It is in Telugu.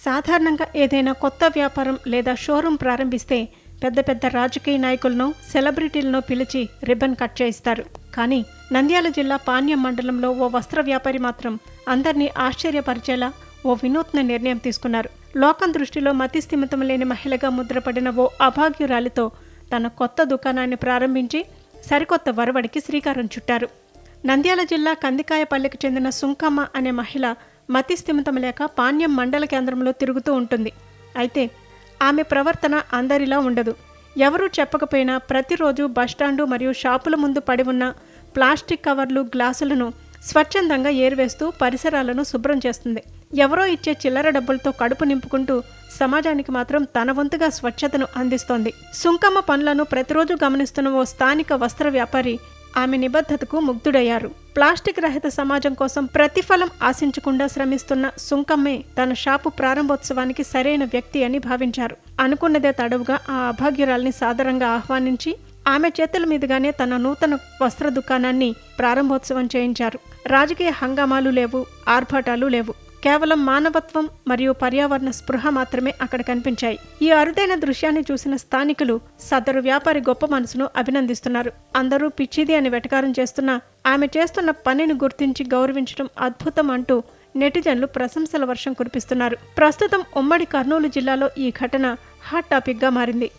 సాధారణంగా ఏదైనా కొత్త వ్యాపారం లేదా షోరూం ప్రారంభిస్తే పెద్ద పెద్ద రాజకీయ నాయకులను సెలబ్రిటీలను పిలిచి రిబ్బన్ కట్ చేయిస్తారు. కానీ నంద్యాల జిల్లా పాణ్యం మండలంలో ఓ వస్త్ర వ్యాపారి మాత్రం అందరినీ ఆశ్చర్యపరిచేలా ఓ వినూత్న నిర్ణయం తీసుకున్నారు. లోకం దృష్టిలో మతిస్థిమితం లేని మహిళగా ముద్రపడిన ఓ అభాగ్యురాలితో తన కొత్త దుకాణాన్ని ప్రారంభించి సరికొత్త వరవడికి శ్రీకారం చుట్టారు. నంద్యాల జిల్లా కందికాయపల్లికి చెందిన సుంకమ్మ అనే మహిళ మతిస్థిమితం లేక పాణ్యం మండల కేంద్రంలో తిరుగుతూ ఉంటుంది. అయితే ఆమె ప్రవర్తన అందరిలా ఉండదు. ఎవరూ చెప్పకపోయినా ప్రతిరోజు బస్టాండు మరియు షాపుల ముందు పడి ఉన్న ప్లాస్టిక్ కవర్లు, గ్లాసులను స్వచ్ఛందంగా ఏరివేస్తూ పరిసరాలను శుభ్రం చేస్తుంది. ఎవరో ఇచ్చే చిల్లర డబ్బులతో కడుపు నింపుకుంటూ సమాజానికి మాత్రం తన వంతుగా స్వచ్ఛతను అందిస్తోంది. సుంకమ్మ పనులను ప్రతిరోజు గమనిస్తున్న ఓ స్థానిక వస్త్ర వ్యాపారి ఆమె నిబద్ధతకు ముగ్ధుడయ్యారు. ప్లాస్టిక్ రహిత సమాజం కోసం ప్రతిఫలం ఆశించకుండా శ్రమిస్తున్న సుంకమ్మే తన షాపు ప్రారంభోత్సవానికి సరైన వ్యక్తి అని భావించారు. అనుకున్నదే తడవుగా ఆ అభాగ్యురాల్ని సాదరంగా ఆహ్వానించి ఆమె చేతుల మీదుగానే తన నూతన వస్త్ర దుకాణాన్ని ప్రారంభోత్సవం చేయించారు. రాజకీయ హంగామాలు లేవు, ఆర్భాటాలు లేవు. కేవలం మానవత్వం మరియు పర్యావరణ స్పృహ మాత్రమే అక్కడ కనిపించాయి. ఈ అరుదైన దృశ్యాన్ని చూసిన స్థానికులు సదరు వ్యాపారి గొప్ప మనసును అభినందిస్తున్నారు. అందరూ పిచ్చిది అని వెటకారం చేస్తున్నా ఆమె చేస్తున్న పనిని గుర్తించి గౌరవించడం అద్భుతం అంటూ నెటిజన్లు ప్రశంసల వర్షం కురిపిస్తున్నారు. ప్రస్తుతం ఉమ్మడి కర్నూలు జిల్లాలో ఈ ఘటన హాట్ టాపిక్గా మారింది.